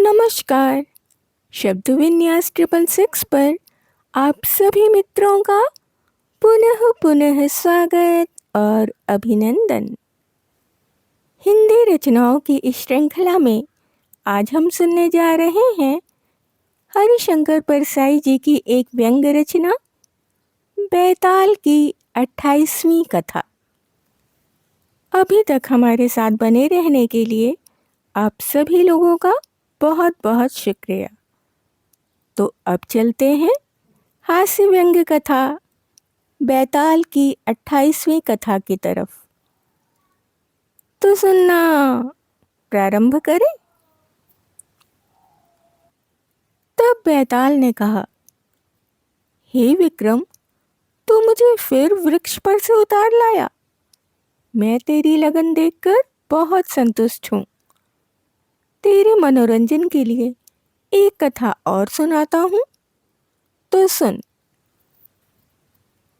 नमस्कार। शब्द विन्यास 666 पर आप सभी मित्रों का पुनः पुनः स्वागत और अभिनंदन। हिंदी रचनाओं की इस श्रृंखला में आज हम सुनने जा रहे हैं हरिशंकर परसाई जी की एक व्यंग्य रचना बैताल की 28वीं कथा। अभी तक हमारे साथ बने रहने के लिए आप सभी लोगों का बहुत बहुत शुक्रिया। तो अब चलते हैं हास्य व्यंग्य कथा बैताल की 28वीं कथा की तरफ। तो सुनना प्रारंभ करें। तब बैताल ने कहा, हे विक्रम, तू मुझे फिर वृक्ष पर से उतार लाया। मैं तेरी लगन देखकर बहुत संतुष्ट हूँ। तेरे मनोरंजन के लिए एक कथा और सुनाता हूँ, तो सुन।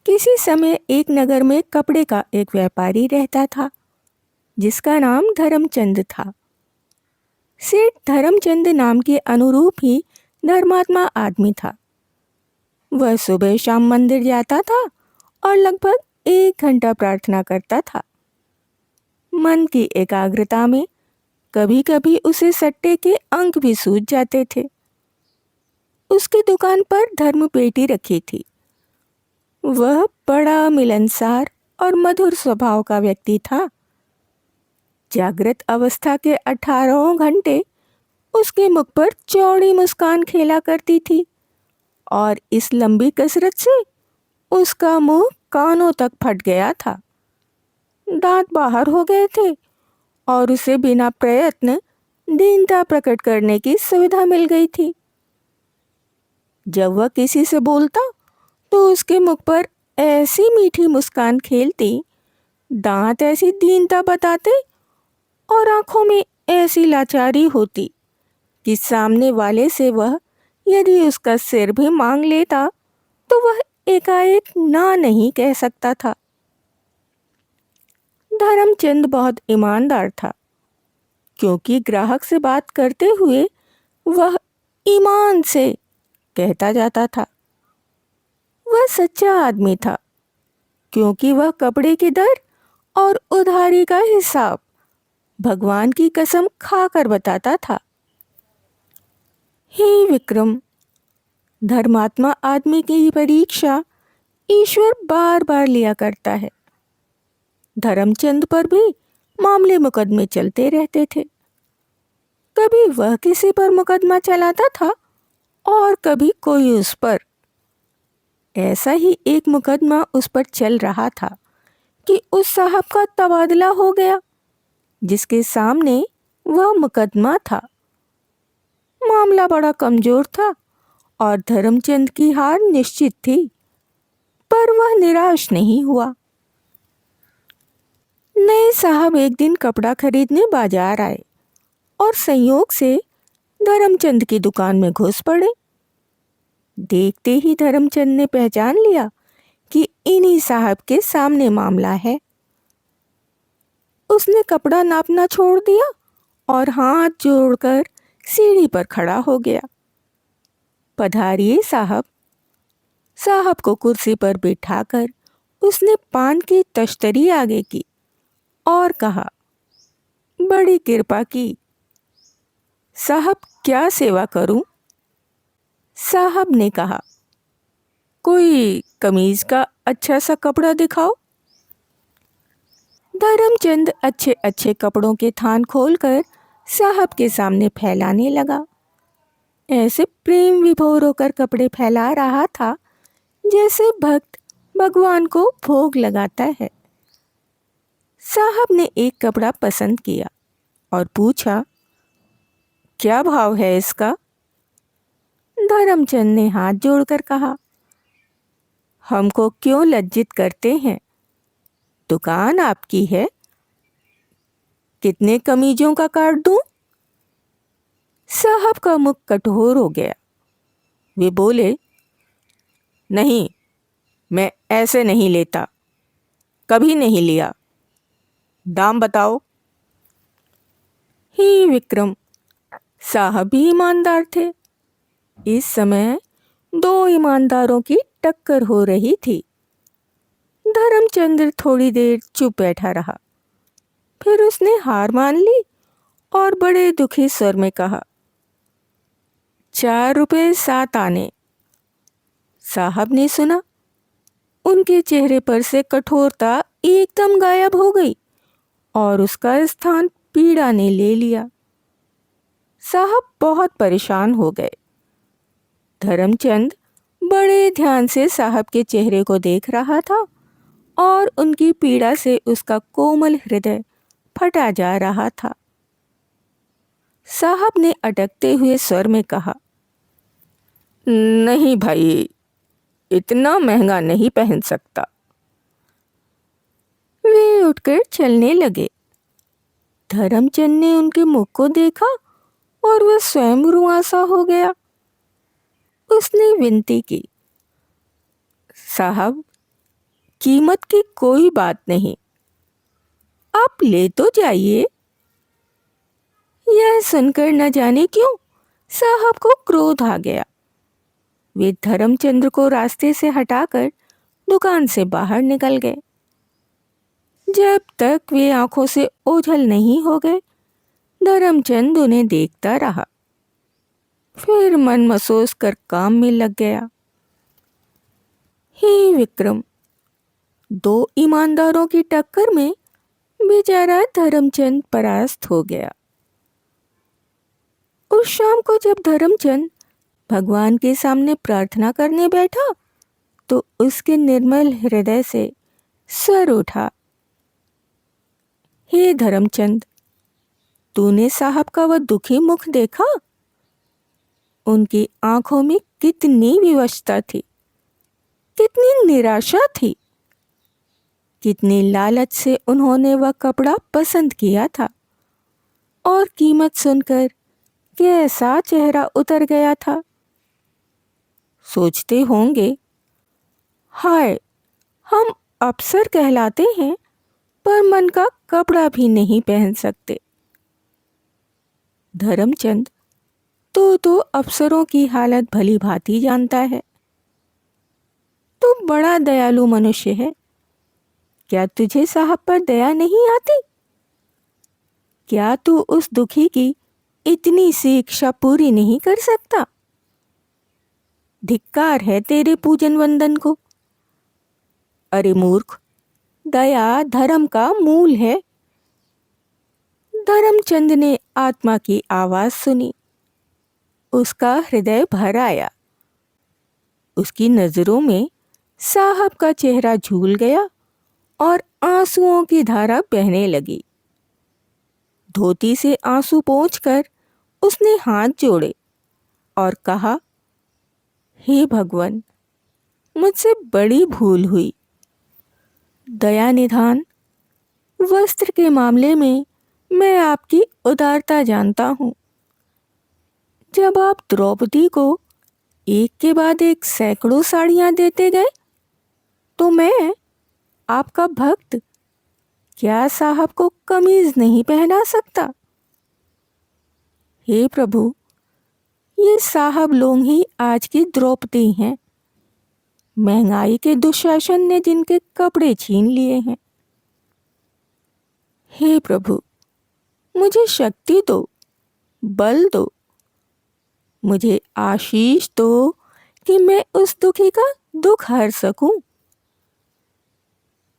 किसी समय एक नगर में कपड़े का एक व्यापारी रहता था जिसका नाम धर्मचंद था। सेठ धर्मचंद नाम के अनुरूप ही धर्मात्मा आदमी था। वह सुबह शाम मंदिर जाता था और लगभग 1 घंटा प्रार्थना करता था। मन की एकाग्रता में कभी कभी उसे सट्टे के अंक भी सूझ जाते थे। उसकी दुकान पर धर्म पेटी रखी थी। वह बड़ा मिलनसार और मधुर स्वभाव का व्यक्ति था। जागृत अवस्था के 18 घंटे उसके मुख पर चौड़ी मुस्कान खेला करती थी और इस लंबी कसरत से उसका मुंह कानों तक फट गया था। दांत बाहर हो गए थे और उसे बिना प्रयत्न दीनता प्रकट करने की सुविधा मिल गई थी। जब वह किसी से बोलता तो उसके मुख पर ऐसी मीठी मुस्कान खेलती, दांत ऐसी दीनता बताते और आंखों में ऐसी लाचारी होती कि सामने वाले से वह यदि उसका सिर भी मांग लेता तो वह एकाएक ना नहीं कह सकता था। धर्मचंद बहुत ईमानदार था, क्योंकि ग्राहक से बात करते हुए वह ईमान से कहता जाता था। वह सच्चा आदमी था, क्योंकि वह कपड़े की दर और उधारी का हिसाब भगवान की कसम खाकर बताता था। हे विक्रम, धर्मात्मा आदमी की परीक्षा ईश्वर बार बार लिया करता है। धर्मचंद पर भी मामले मुकदमे चलते रहते थे। कभी वह किसी पर मुकदमा चलाता था और कभी कोई उस पर। ऐसा ही एक मुकदमा उस पर चल रहा था कि उस साहब का तबादला हो गया जिसके सामने वह मुकदमा था। मामला बड़ा कमजोर था और धर्मचंद की हार निश्चित थी, पर वह निराश नहीं हुआ। नए साहब एक दिन कपड़ा खरीदने बाजार आए और संयोग से धर्मचंद की दुकान में घुस पड़े। देखते ही धर्मचंद ने पहचान लिया कि इन्हीं साहब के सामने मामला है। उसने कपड़ा नापना छोड़ दिया और हाथ जोड़कर सीढ़ी पर खड़ा हो गया। पधारिए साहब। साहब को कुर्सी पर बिठाकर उसने पान की तश्तरी आगे की और कहा, बड़ी कृपा की। साहब, क्या सेवा करूं? साहब ने कहा, कोई कमीज का अच्छा सा कपड़ा दिखाओ। धर्मचंद अच्छे अच्छे कपड़ों के थान खोलकर साहब के सामने फैलाने लगा। ऐसे प्रेम विभोर होकर कपड़े फैला रहा था जैसे भक्त भगवान को भोग लगाता है। साहब ने एक कपड़ा पसंद किया और पूछा, क्या भाव है इसका? धर्मचंद ने हाथ जोड़कर कहा, हमको क्यों लज्जित करते हैं? दुकान आपकी है। कितने कमीजों का काट दूं? साहब का मुख कठोर हो गया। वे बोले, नहीं, मैं ऐसे नहीं लेता, कभी नहीं लिया। दाम बताओ। हे विक्रम, साहब भी ईमानदार थे। इस समय दो ईमानदारों की टक्कर हो रही थी। धर्मचंद्र थोड़ी देर चुप बैठा रहा, फिर उसने हार मान ली और बड़े दुखी स्वर में कहा, 4 रुपए 7 आने। साहब ने सुना, उनके चेहरे पर से कठोरता एकदम गायब हो गई और उसका स्थान पीड़ा ने ले लिया। साहब बहुत परेशान हो गए। धर्मचंद बड़े ध्यान से साहब के चेहरे को देख रहा था और उनकी पीड़ा से उसका कोमल हृदय फटा जा रहा था। साहब ने अटकते हुए स्वर में कहा, नहीं भाई, इतना महंगा नहीं पहन सकता। वे उठकर चलने लगे। धर्मचंद ने उनके मुख को देखा और वह स्वयं रुआंसा हो गया। उसने विनती की, साहब, कीमत की कोई बात नहीं, आप ले तो जाइए। यह सुनकर न जाने क्यों साहब को क्रोध आ गया। वे धर्मचंद्र को रास्ते से हटाकर दुकान से बाहर निकल गए। जब तक वे आंखों से ओझल नहीं हो गए, धर्मचंद उन्हें देखता रहा। फिर मन महसूस कर काम में लग गया। हे विक्रम, दो ईमानदारों की टक्कर में बेचारा धर्मचंद परास्त हो गया। उस शाम को जब धर्मचंद भगवान के सामने प्रार्थना करने बैठा तो उसके निर्मल हृदय से स्वर उठा, हे धर्मचंद, तूने साहब का वह दुखी मुख देखा? उनकी आंखों में कितनी विवशता थी, कितनी निराशा थी, कितनी लालच से उन्होंने वह कपड़ा पसंद किया था और कीमत सुनकर कैसा चेहरा उतर गया था। सोचते होंगे, हाय, हम अफसर कहलाते हैं पर मन का कपड़ा भी नहीं पहन सकते। धर्मचंद तो अफसरों की हालत भली भांति जानता है। तू बड़ा दयालु मनुष्य है, क्या तुझे साहब पर दया नहीं आती? क्या तू उस दुखी की इतनी सी इच्छा पूरी नहीं कर सकता? धिक्कार है तेरे पूजन वंदन को। अरे मूर्ख, दया धर्म का मूल है। धर्मचंद ने आत्मा की आवाज सुनी। उसका हृदय भर आया। उसकी नजरों में साहब का चेहरा झूल गया और आंसुओं की धारा बहने लगी। धोती से आंसू पोंछकर उसने हाथ जोड़े और कहा, हे भगवान, मुझसे बड़ी भूल हुई। दया निधान, वस्त्र के मामले में मैं आपकी उदारता जानता हूँ। जब आप द्रौपदी को एक के बाद एक सैकड़ों साड़ियाँ देते गए तो मैं, आपका भक्त, क्या साहब को कमीज नहीं पहना सकता? हे प्रभु, ये साहब लोग ही आज की द्रौपदी हैं। महंगाई के दुशासन ने जिनके कपड़े छीन लिए हैं। हे प्रभु, मुझे शक्ति दो, बल दो, मुझे आशीष दो कि मैं उस दुखी का दुख हर सकूं।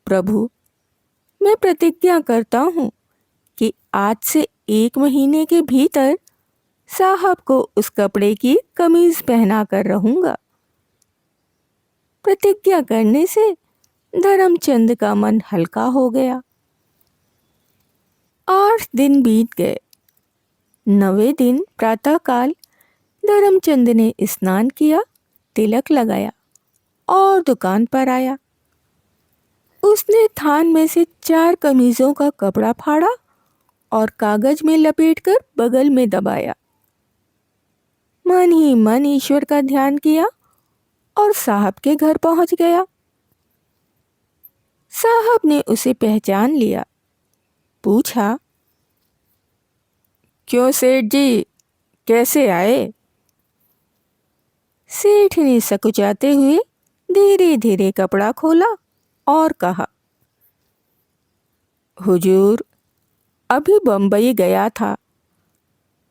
प्रभु, मैं प्रतिज्ञा करता हूँ कि आज से 1 महीने के भीतर साहब को उस कपड़े की कमीज पहना कर रहूंगा। प्रतिज्ञा करने से धर्मचंद का मन हल्का हो गया। 8 दिन बीत गए। 9वें दिन प्रातःकाल धर्मचंद ने स्नान किया, तिलक लगाया और दुकान पर आया। उसने थान में से 4 कमीजों का कपड़ा फाड़ा और कागज में लपेटकर बगल में दबाया। मन ही मन ईश्वर का ध्यान किया और साहब के घर पहुंच गया। साहब ने उसे पहचान लिया। पूछा, क्यों सेठ जी, कैसे आए? सेठ ने सकुचाते हुए धीरे धीरे कपड़ा खोला और कहा, हुजूर, अभी बम्बई गया था।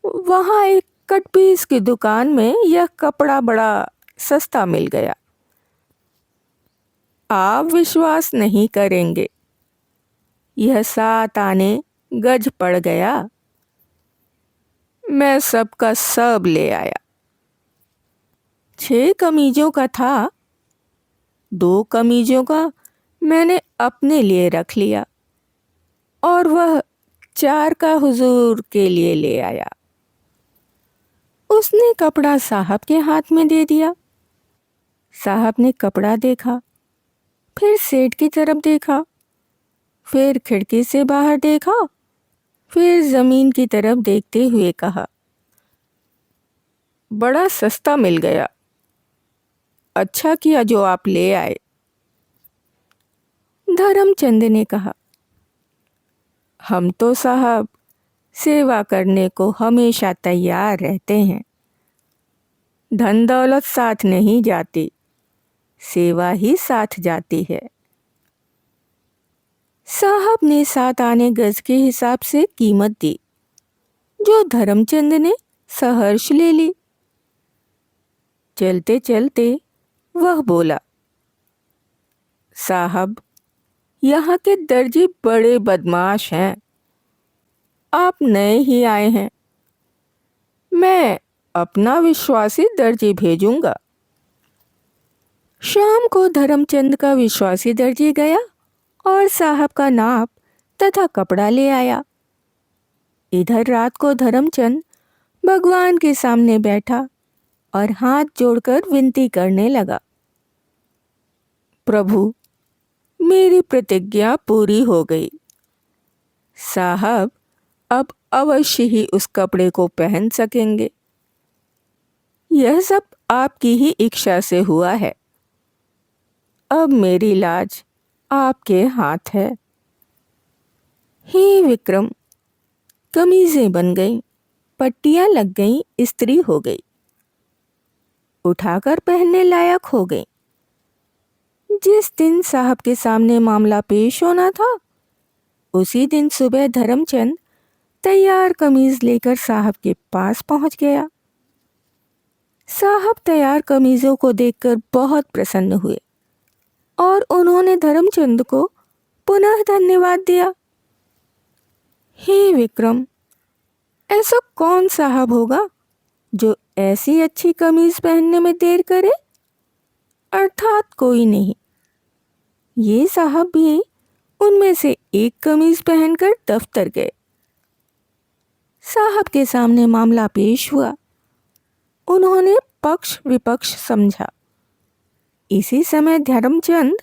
वहाँ एक कटपीस की दुकान में यह कपड़ा बड़ा सस्ता मिल गया। आप विश्वास नहीं करेंगे, यह 7 आने गज पड़ गया। मैं सबका सब ले आया। 6 कमीजों का था, 2 कमीजों का मैंने अपने लिए रख लिया और वह 4 का हुजूर के लिए ले आया। उसने कपड़ा साहब के हाथ में दे दिया। साहब ने कपड़ा देखा, फिर सेठ की तरफ देखा, फिर खिड़की से बाहर देखा, फिर जमीन की तरफ देखते हुए कहा, बड़ा सस्ता मिल गया। अच्छा किया जो आप ले आए। धर्मचंद ने कहा, हम तो साहब सेवा करने को हमेशा तैयार रहते हैं। धन दौलत साथ नहीं जाती, सेवा ही साथ जाती है। साहब ने 7 आने गज के हिसाब से कीमत दी, जो धर्मचंद ने सहर्ष ले ली। चलते चलते वह बोला, साहब, यहाँ के दर्जी बड़े बदमाश हैं। आप नए ही आए हैं, मैं अपना विश्वासी दर्जी भेजूंगा। शाम को धर्मचंद का विश्वासी दर्जी गया और साहब का नाप तथा कपड़ा ले आया। इधर रात को धर्मचंद भगवान के सामने बैठा और हाथ जोड़कर विनती करने लगा, प्रभु, मेरी प्रतिज्ञा पूरी हो गई। साहब अब अवश्य ही उस कपड़े को पहन सकेंगे। यह सब आपकी ही इच्छा से हुआ है। अब मेरी लाज आपके हाथ है। हे विक्रम, कमीजें बन गईं, पट्टियां लग गईं, इस्त्री हो गई, उठाकर पहनने लायक हो गई। जिस दिन साहब के सामने मामला पेश होना था, उसी दिन सुबह धर्मचंद तैयार कमीज लेकर साहब के पास पहुंच गया। साहब तैयार कमीजों को देखकर बहुत प्रसन्न हुए और उन्होंने धर्मचंद को पुनः धन्यवाद दिया। हे विक्रम, ऐसा कौन साहब होगा जो ऐसी अच्छी कमीज पहनने में देर करे? अर्थात कोई नहीं। ये साहब भी उनमें से एक कमीज पहनकर दफ्तर गए। साहब के सामने मामला पेश हुआ। उन्होंने पक्ष विपक्ष समझा। इसी समय धर्मचंद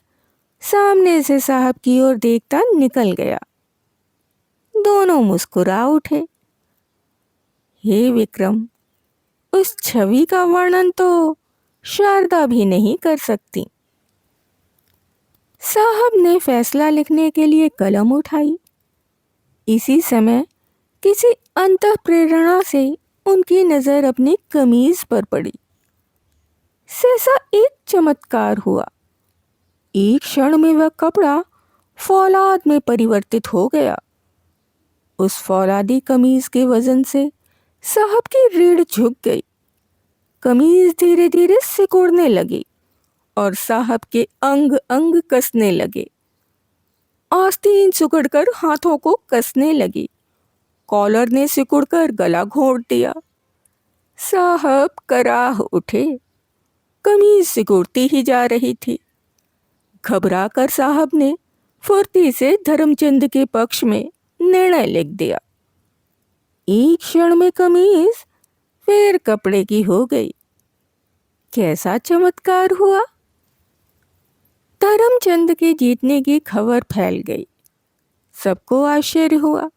सामने से साहब की ओर देखता निकल गया। दोनों मुस्कुरा उठे। हे विक्रम, उस छवि का वर्णन तो शारदा भी नहीं कर सकती। साहब ने फैसला लिखने के लिए कलम उठाई। इसी समय किसी अंतःप्रेरणा से उनकी नजर अपनी कमीज पर पड़ी। सहसा एक चमत्कार हुआ। एक क्षण में वह कपड़ा फौलाद में परिवर्तित हो गया। उस फौलादी कमीज के वजन से साहब की रीढ़ झुक गई। कमीज धीरे धीरे सिकुड़ने लगी और साहब के अंग अंग कसने लगे। आस्तीन सिकुड़कर हाथों को कसने लगी। कॉलर ने सिकुड़कर गला घोंट दिया। साहब कराह उठे। कमीज सिकुड़ती ही जा रही थी। घबरा कर साहब ने फुर्ती से धर्मचंद के पक्ष में निर्णय लिख दिया। एक क्षण में कमीज फिर कपड़े की हो गई। कैसा चमत्कार हुआ! धर्मचंद के जीतने की खबर फैल गई। सबको आश्चर्य हुआ।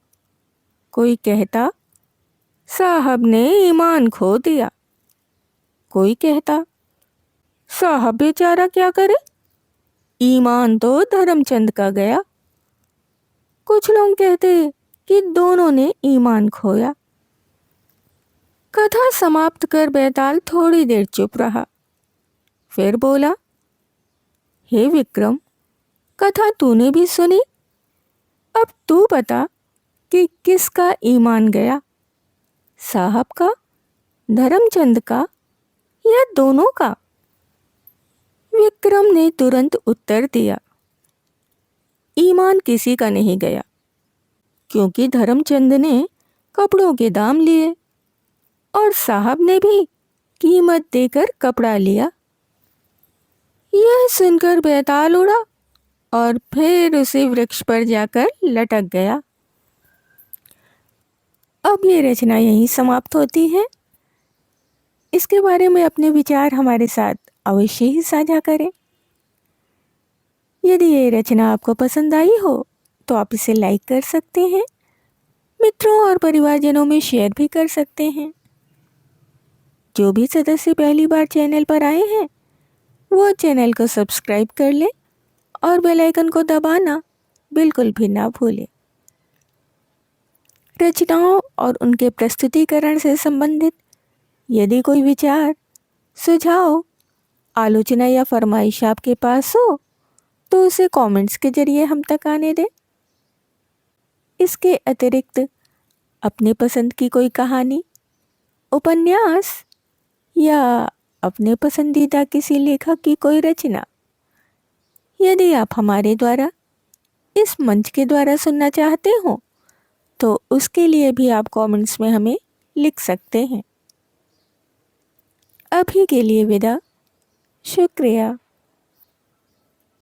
कोई कहता, साहब ने ईमान खो दिया। कोई कहता, साहब बेचारा क्या करे, ईमान तो धर्मचंद का गया। कुछ लोग कहते कि दोनों ने ईमान खोया। कथा समाप्त कर बैताल थोड़ी देर चुप रहा, फिर बोला, हे विक्रम, कथा तूने भी सुनी, अब तू बता कि किसका ईमान गया, साहब का, धर्मचंद का या दोनों का? विक्रम ने तुरंत उत्तर दिया, ईमान किसी का नहीं गया, क्योंकि धर्मचंद ने कपड़ों के दाम लिए और साहब ने भी कीमत देकर कपड़ा लिया। यह सुनकर बैताल उड़ा और फिर उसी वृक्ष पर जाकर लटक गया। अब ये रचना यहीं समाप्त होती है। इसके बारे में अपने विचार हमारे साथ अवश्य ही साझा करें। यदि ये रचना आपको पसंद आई हो तो आप इसे लाइक कर सकते हैं, मित्रों और परिवारजनों में शेयर भी कर सकते हैं। जो भी सदस्य पहली बार चैनल पर आए हैं वो चैनल को सब्सक्राइब कर ले और बेल आइकन को दबाना बिल्कुल भी ना भूलें। रचनाओं और उनके प्रस्तुतिकरण से संबंधित यदि कोई विचार, सुझाव, आलोचना या फरमाइश आपके पास हो तो उसे कमेंट्स के जरिए हम तक आने दें। इसके अतिरिक्त अपने पसंद की कोई कहानी, उपन्यास या अपने पसंदीदा किसी लेखक की कोई रचना यदि आप हमारे द्वारा इस मंच के द्वारा सुनना चाहते हो तो उसके लिए भी आप कमेंट्स में हमें लिख सकते हैं। अभी के लिए विदा, शुक्रिया।